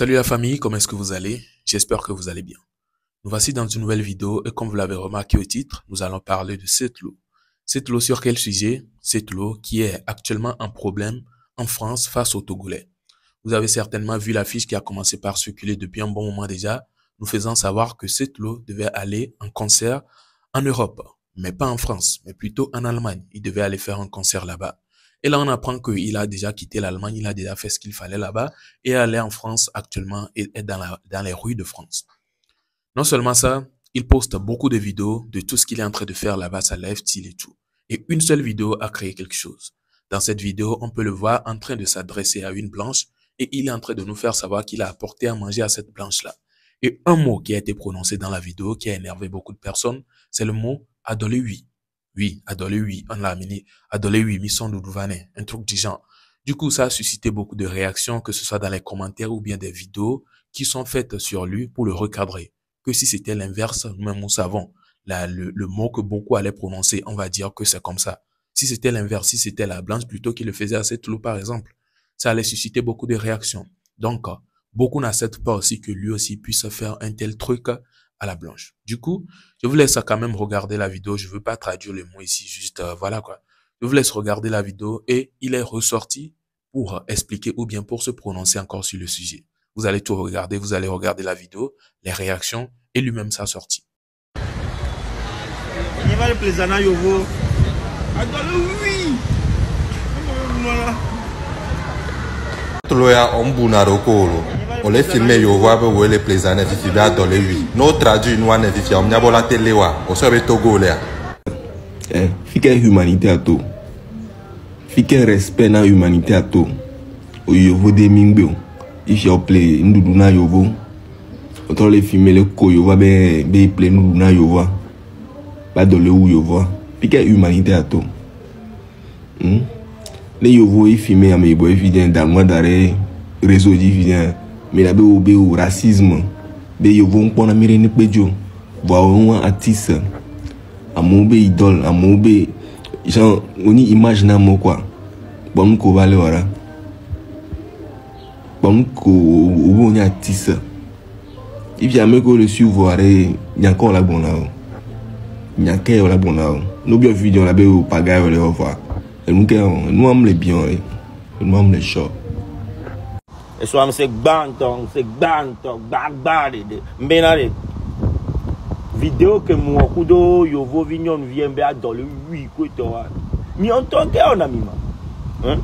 Salut la famille, comment est-ce que vous allez? J'espère que vous allez bien. Nous voici dans une nouvelle vidéo et comme vous l'avez remarqué au titre, nous allons parler de Setlo. Setlo sur quel sujet? Setlo qui est actuellement un problème en France face aux Togolais. Vous avez certainement vu l'affiche qui a commencé par circuler depuis un bon moment déjà, nous faisant savoir que Setlo devait aller en concert en Europe, mais pas en France, mais plutôt en Allemagne. Il devait aller faire un concert là-bas. Et là, on apprend qu'il a déjà quitté l'Allemagne, il a déjà fait ce qu'il fallait là-bas et aller en France actuellement et est dans les rues de France. Non seulement ça, il poste beaucoup de vidéos de tout ce qu'il est en train de faire là-bas, sa lifestyle et tout. Et une seule vidéo a créé quelque chose. Dans cette vidéo, on peut le voir en train de s'adresser à une blanche et il est en train de nous faire savoir qu'il a apporté à manger à cette blanche-là. Et un mot qui a été prononcé dans la vidéo qui a énervé beaucoup de personnes, c'est le mot « adolé oui ». Oui, adolé oui, on l'a amené. Adolé oui, mission doudouvané, un truc du genre. Du coup, ça a suscité beaucoup de réactions, que ce soit dans les commentaires ou bien des vidéos qui sont faites sur lui pour le recadrer. Que si c'était l'inverse, nous-mêmes nous savons. Le mot que beaucoup allaient prononcer, on va dire que c'est comme ça. Si c'était l'inverse, si c'était la blanche plutôt qui le faisait à cette loup par exemple, ça allait susciter beaucoup de réactions. Donc, beaucoup n'acceptent pas aussi que lui aussi puisse faire un tel truc à la blanche. Du coup, je vous laisse quand même regarder la vidéo. Je veux pas traduire les mots ici, juste voilà quoi. Je vous laisse regarder la vidéo et il est ressorti pour expliquer ou bien pour se prononcer encore sur le sujet. Vous allez tout regarder, vous allez regarder la vidéo, les réactions et lui-même sa sortie. Loya ombunaro kolo. On les filmé yo voit où les plaisants vivent dans les huit. Nos traduits nous en vivent on y a la télé wa. On se met Togo là. Fique humanité à tout. Fique respect na humanité à tout. O yovo de mingbe. If you play ndudu na yovo. Autant les filmer le ko yovo be play ndudu na yovo. Pas dans le ou yovo. Fique humanité à tout. Les yovo ils filment à mes boys évident dans le mois d'arrêt réseau évident. Mais là, au racisme, les yovo on prend la mire ne pédio, voir un artiste, à mon idole, à mon genre on y imagine moi quoi, bon qu'on va le voir, bon qu'on artiste, il vient me que le suivre, il y a encore la bonne là, il y a encore la bonne là, nous bien vidéo là, au pagaille le revoir, et nous aimons les bien, nous aimons les chats. Et soit c'est banton, bagbade, mbenare. Vidéo que moi, kudo, yovo, vignon, vient bien dans le 8, quoi, toi. Mi entend qu'on a mis, hein?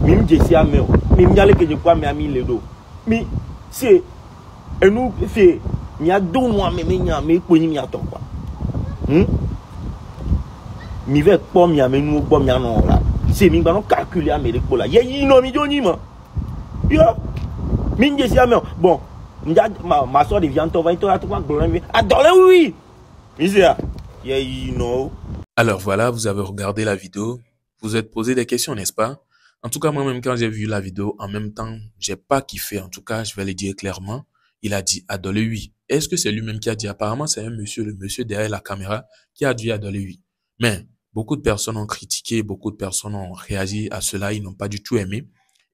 Mim jessi à meo, mim yale que je crois, mais ami les dos. Mi, c'est, et nous, c'est, mi a deux mois, mais poni mi attend quoi. Mi vais pas mi amener nous, pas mi anon là. C'est mi va calculer à mes écoles là. Y'a non mi doni ma. Yo, bon, ma soeur devient en toi, oui. Alors voilà, vous avez regardé la vidéo, vous vous êtes posé des questions, n'est-ce pas? En tout cas, moi-même, quand j'ai vu la vidéo, en même temps, j'ai pas kiffé. En tout cas, je vais le dire clairement. Il a dit Adolé oui. Est-ce que c'est lui-même qui a dit? Apparemment, c'est un monsieur, le monsieur derrière la caméra, qui a dit Adolé oui. Mais beaucoup de personnes ont critiqué, beaucoup de personnes ont réagi à cela, ils n'ont pas du tout aimé.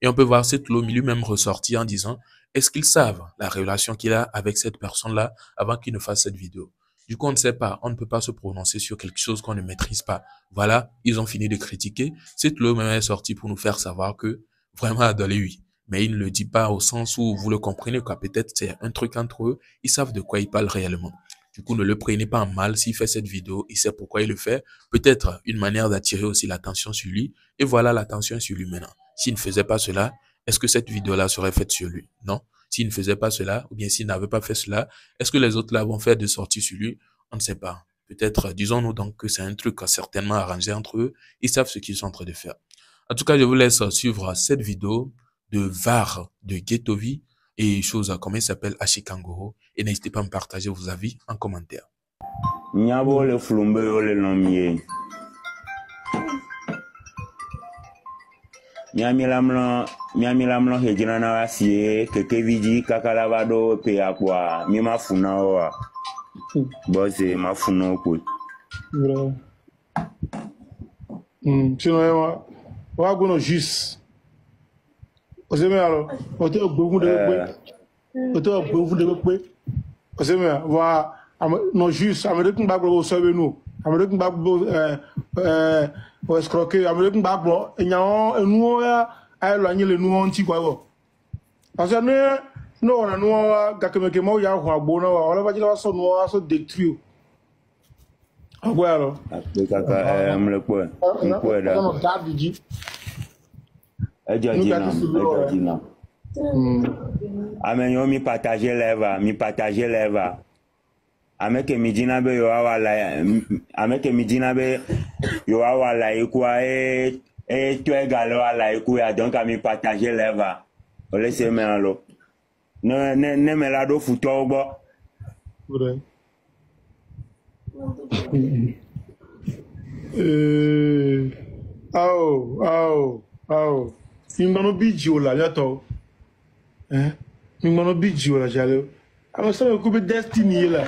Et on peut voir Setlo lui-même ressortir en disant, est-ce qu'ils savent la relation qu'il a avec cette personne-là avant qu'il ne fasse cette vidéo? Du coup, on ne sait pas, on ne peut pas se prononcer sur quelque chose qu'on ne maîtrise pas. Voilà, ils ont fini de critiquer. Setlo même est sorti pour nous faire savoir que vraiment adolé oui. Mais il ne le dit pas au sens où vous le comprenez, quoi. Peut-être c'est un truc entre eux, ils savent de quoi ils parlent réellement. Du coup, ne le prenez pas en mal s'il fait cette vidéo, il sait pourquoi il le fait. Peut-être une manière d'attirer aussi l'attention sur lui. Et voilà, l'attention est sur lui maintenant. S'il ne faisait pas cela, est-ce que cette vidéo-là serait faite sur lui? Non. S'il ne faisait pas cela, ou bien s'il n'avait pas fait cela, est-ce que les autres là vont faire des sorties sur lui? On ne sait pas. Peut-être, disons-nous donc que c'est un truc certainement arrangé entre eux. Ils savent ce qu'ils sont en train de faire. En tout cas, je vous laisse suivre cette vidéo de VAR de Ghettovi et chose comme il s'appelle Ashikangoro. Et n'hésitez pas à me partager vos avis en commentaire. Nyabo le flumbe le nomier. Miami lamlo hejina na wasie keke vidi kakalabado pe akwa mi mafuna wa boze mafuna ko bro sino wa gono jus o se me alo o te ogbogun de Autant vous devez payer. Parce que voilà, non juste, Américain bag au sauver nous. Américain bag au escroquer, Américain bag et nous à éloigner le nous anti quoi. Parce que nous on a nous gakemeke mo ya kwa bona wa on va dire ça nous a so détruit. Ah ouais alors. Le caca, le quoi? Le quoi là? On garde dit. Edjadina. Amenyo mi partager leva, mi partager leva. Ameke midina be yo awala, ameke midina be yo awala ikwa tu égale awala ikwa donc ami partager leva. On laisse me ne me la do futo bo. Vrai. Mingano biji la yato. Mingano biji la jalo. I'm sorry, could be destiny la.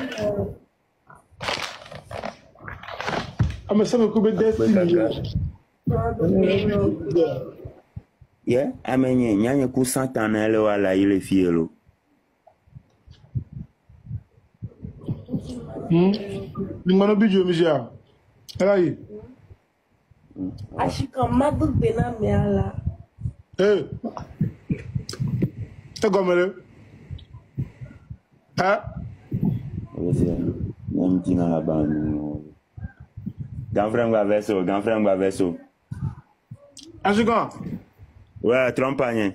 I'm sorry, could be destiny. Yeah, amenye nyanye ku santana ele wala ile fielo. Mingano biji mija. Aí. Acho que a madu bena meala. Eh. Tá gomere. Ah. Nem tina la ban. Grand frère verso. Acho que Ouais, trompagne.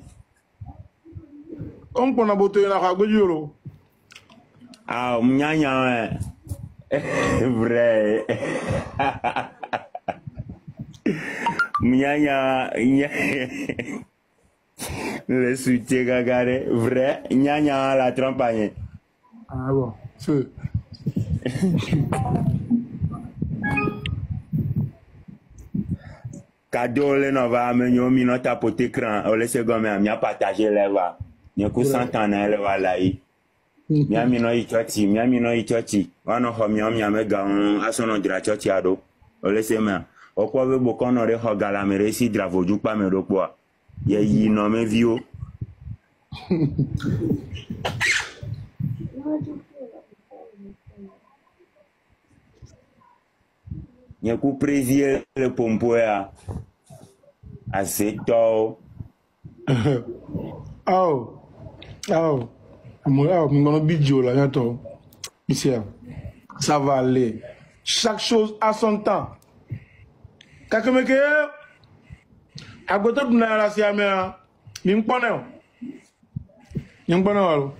on pona boto na ka gbejuro. Ah, mnyanya vrai. Mnyanya le soutien gagare vrai nyanya la trompagne. Ah bon, feu. Cadeau le no va amenyo mi no tapoter cran o le se gomme a mi partager leva. Ni ku santana le wala yi. Mi no ichoti. Wano ho mi ame ga asono dra choti ado. O le se ma. O ko we bo kono re ho gala mere si dra voju pa me do po. Ye yi no me vi o. Ni ku présier le pompo ya. Azeto. Mingano biji la yato. Ici, ça va aller. Chaque chose a son temps. Kakemeke, à côté de la siamea, n'importe. N'importe.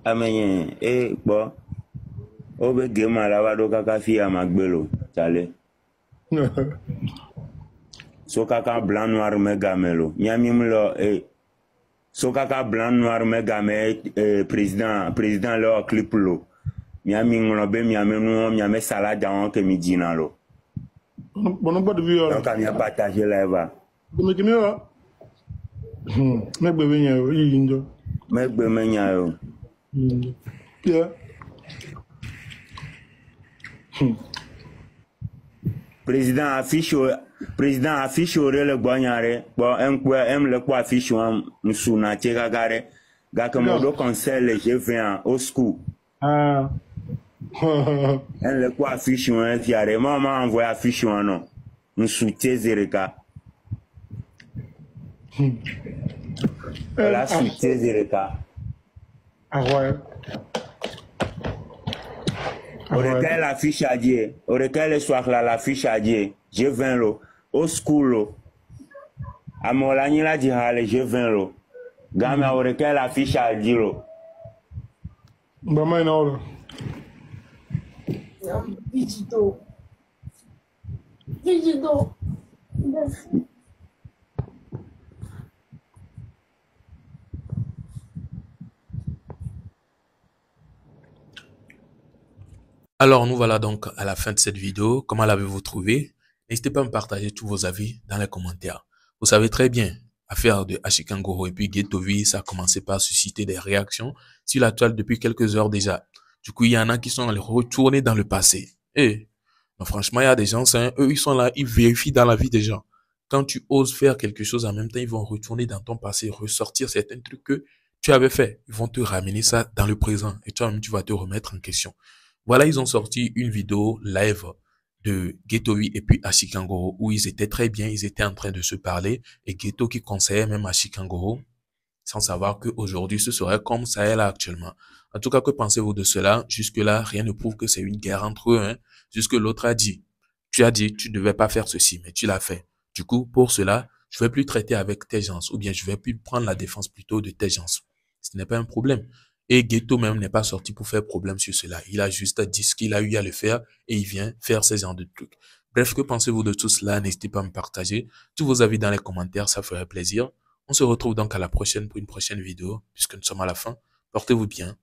Amenye, bo. Obe gema la wado kaka fi amagbelo, chale. So kaka blanc noir me gamelo. Nyami mlo so kaka blanc noir me game président lo clip lo. Nyami nglo be miame salade en ke midina lo. Bon pas de vie. Donc on a partagé là va. Mais qui mieux? Mais bébé nya yo, yindo. Megbe menya yo. Yeah. Président affiche au le bognare, bon le quoi affiche msuna chegagare, gakemodo conseil le G20 au school. Ah. Le quoi affiche un fiare, maman envoie affiche non. Msute zereka. La sute zereka. Ah ouais. Aurait la fiche à dire, aurait le soir là la fiche à dire, G20 lo, au school lo. A molani la di hale G20 lo. Game aurait la fiche à dire lo. Ba mai na ora. Vigito. Alors, nous voilà donc à la fin de cette vidéo. Comment l'avez-vous trouvé? N'hésitez pas à me partager tous vos avis dans les commentaires. Vous savez très bien, l'affaire de Ashikangoro et puis Ghetto V, ça a commencé par susciter des réactions sur la toile depuis quelques heures déjà. Du coup, il y en a qui sont allés retourner dans le passé. Et non, franchement, il y a des gens, eux, ils sont là, ils vérifient dans la vie des gens. Quand tu oses faire quelque chose en même temps, ils vont retourner dans ton passé, ressortir certains trucs que tu avais fait. Ils vont te ramener ça dans le présent et toi-même, tu vas te remettre en question. Voilà, ils ont sorti une vidéo live de Ghettovi et puis Ashikangoro où ils étaient très bien, ils étaient en train de se parler et Ghetto qui conseillait même Ashikangoro sans savoir qu'aujourd'hui ce serait comme ça est là actuellement. En tout cas, que pensez-vous de cela? Jusque-là, rien ne prouve que c'est une guerre entre eux. Hein. Jusque l'autre a dit, tu as dit, tu ne devais pas faire ceci, mais tu l'as fait. Du coup, pour cela, je vais plus traiter avec tes gens, ou bien je vais plus prendre la défense plutôt de tes gens. Ce n'est pas un problème. Et Ghetto même n'est pas sorti pour faire problème sur cela. Il a juste dit ce qu'il a eu à le faire et il vient faire ce genre de trucs. Bref, que pensez-vous de tout cela? N'hésitez pas à me partager tous vos avis dans les commentaires, ça ferait plaisir. On se retrouve donc à la prochaine pour une prochaine vidéo, puisque nous sommes à la fin. Portez-vous bien.